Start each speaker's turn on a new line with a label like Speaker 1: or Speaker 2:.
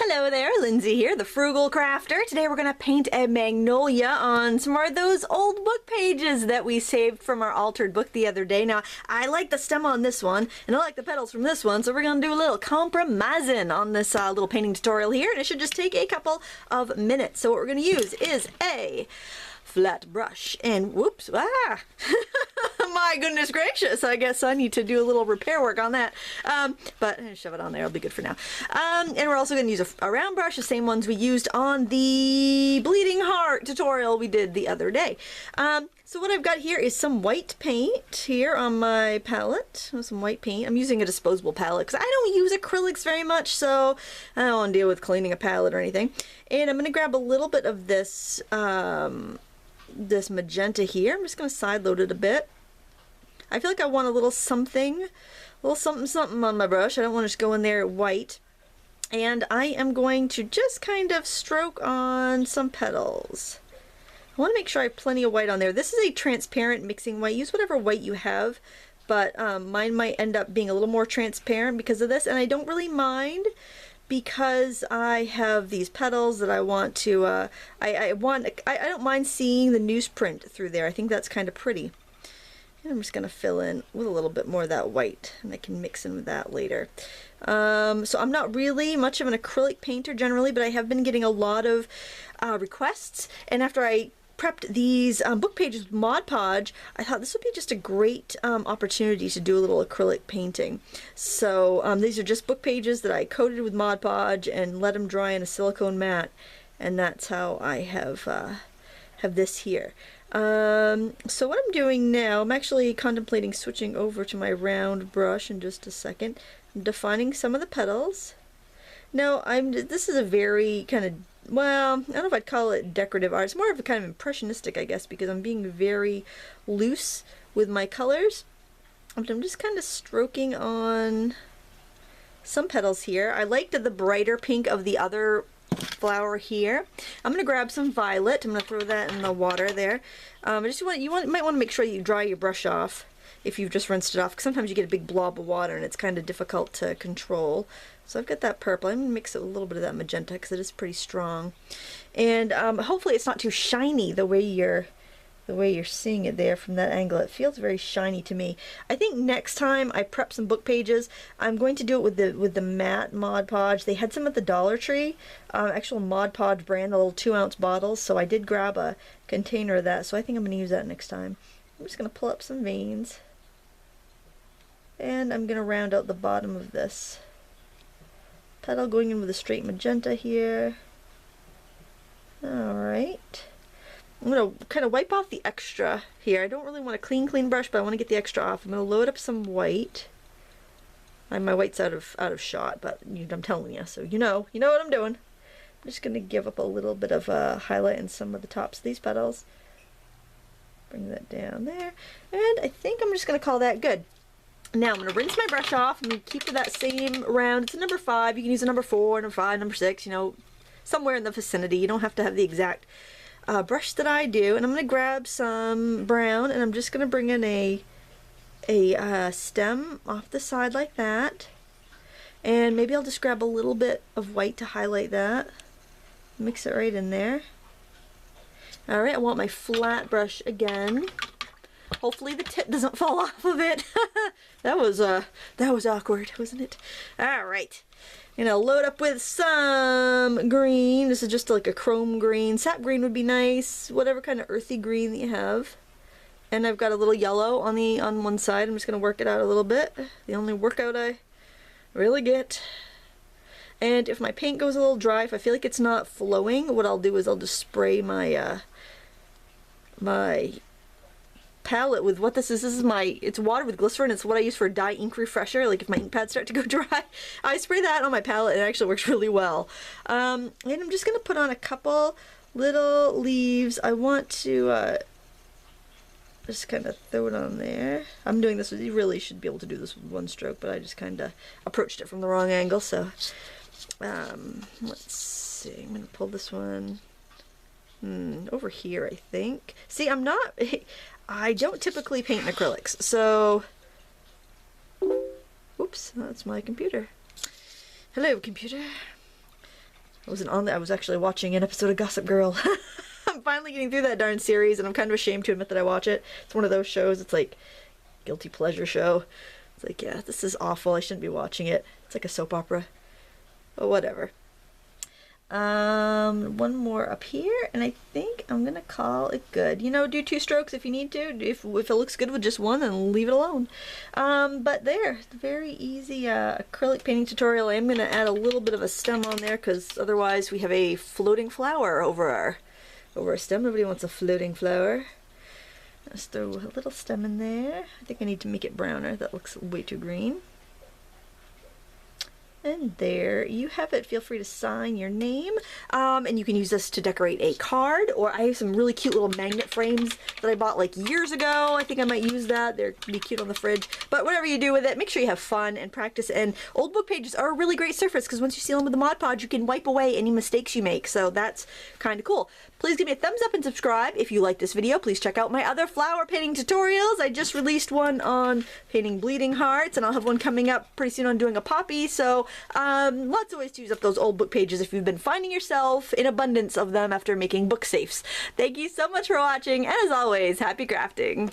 Speaker 1: Hello there, Lindsay here, the Frugal Crafter. Today we're going to paint a magnolia on some more of those old book pages that we saved from our altered book the other day. Now, I like the stem on this one, and I like the petals from this one, so we're going to do a little compromising on this little painting tutorial here, and it should just take a couple of minutes. So what we're going to use is a flat brush, and whoops, my goodness gracious, I guess I need to do a little repair work on that, but shove it on there, it'll be good for now. And we're also going to use a round brush, the same ones we used on the bleeding heart tutorial we did the other day. So what I've got here is some white paint here on my palette. Some white paint. I'm using a disposable palette because I don't use acrylics very much, so I don't want to deal with cleaning a palette or anything. And I'm going to grab a little bit of this this magenta here. I'm just going to side load it a bit. I feel like I want a little something on my brush. I don't want to just go in there white. And I am going to just kind of stroke on some petals. I want to make sure I have plenty of white on there. This is a transparent mixing white. Use whatever white you have, but mine might end up being a little more transparent because of this, and I don't really mind because I have these petals that I want to, I don't mind seeing the newsprint through there. I think that's kind of pretty. And I'm just going to fill in with a little bit more of that white, and I can mix in with that later. So I'm not really much of an acrylic painter generally, but I have been getting a lot of requests, and after I prepped these book pages with Mod Podge, I thought this would be just a great opportunity to do a little acrylic painting. So these are just book pages that I coated with Mod Podge and let them dry in a silicone mat, and that's how I have this here. So what I'm doing now, I'm actually contemplating switching over to my round brush in just a second. I'm defining some of the petals. Now, this is a very kind of, well, I don't know if I'd call it decorative art. It's more of a kind of impressionistic, I guess, because I'm being very loose with my colors. But I'm just kind of stroking on some petals here. I liked the brighter pink of the other flower here. I'm going to grab some violet. I'm going to throw that in the water there. You might want to make sure you dry your brush off if you've just rinsed it off, because sometimes you get a big blob of water and it's kind of difficult to control. So I've got that purple. I'm going to mix it with a little bit of that magenta because it is pretty strong. And hopefully it's not too shiny the way you're seeing it there from that angle. It feels very shiny to me. I think next time I prep some book pages, I'm going to do it with the matte Mod Podge. They had some at the Dollar Tree, actual Mod Podge brand, the little 2-ounce bottles. So I did grab a container of that. So I think I'm going to use that next time. I'm just going to pull up some veins, and I'm going to round out the bottom of this petal, going in with a straight magenta here. All right. I'm going to kind of wipe off the extra here. I don't really want a clean brush, but I want to get the extra off. I'm going to load up some white. My white's out of shot, but I'm telling you, so you know what I'm doing. I'm just going to give up a little bit of highlight in some of the tops of these petals. Bring that down there, and I think I'm just going to call that good. Now I'm going to rinse my brush off. I'm going to keep that same round. It's a number 5. You can use a number 4, number 5, number 6, somewhere in the vicinity. You don't have to have the exact brush that I do. And I'm going to grab some brown, and I'm just going to bring in a stem off the side like that. And maybe I'll just grab a little bit of white to highlight that. Mix it right in there. Alright, I want my flat brush again. Hopefully the tip doesn't fall off of it. that was awkward, wasn't it? Alright. I'm gonna load up with some green. This is just like a chrome green. Sap green would be nice. Whatever kind of earthy green that you have. And I've got a little yellow on one side. I'm just gonna work it out a little bit. The only workout I really get. And if my paint goes a little dry, if I feel like it's not flowing, what I'll do is I'll just spray my my palette with what this is. It's water with glycerin. It's what I use for dye ink refresher. Like if my ink pads start to go dry, I spray that on my palette, and it actually works really well. And I'm just going to put on a couple little leaves. I want to just kind of throw it on there. I'm doing this you really should be able to do this with one stroke, but I just kind of approached it from the wrong angle. So let's see. I'm going to pull this one over here, I think. See, I don't typically paint in acrylics, so oops, that's my computer. Hello, computer. I wasn't on there. I was actually watching an episode of Gossip Girl. I'm finally getting through that darn series, and I'm kind of ashamed to admit that I watch it. It's one of those shows, it's like guilty pleasure show. It's like, yeah, this is awful. I shouldn't be watching it. It's like a soap opera. But whatever. One more up here, and I think I'm gonna call it good. You know, do 2 strokes if you need to. If it looks good with just one, then leave it alone. But there, very easy acrylic painting tutorial. I am gonna add a little bit of a stem on there, because otherwise we have a floating flower over our stem. Nobody wants a floating flower. Let's throw a little stem in there. I think I need to make it browner. That looks way too green. And there you have it. Feel free to sign your name. And you can use this to decorate a card, or I have some really cute little magnet frames that I bought like years ago. I think I might use that. They're be cute on the fridge. But whatever you do with it, make sure you have fun and practice. And old book pages are a really great surface, because once you seal them with the Mod Podge, you can wipe away any mistakes you make. So that's kind of cool. Please give me a thumbs up and subscribe if you like this video. Please check out my other flower painting tutorials. I just released one on painting bleeding hearts, and I'll have one coming up pretty soon on doing a poppy. So lots of ways to use up those old book pages if you've been finding yourself in abundance of them after making book safes. Thank you so much for watching, and as always, happy crafting!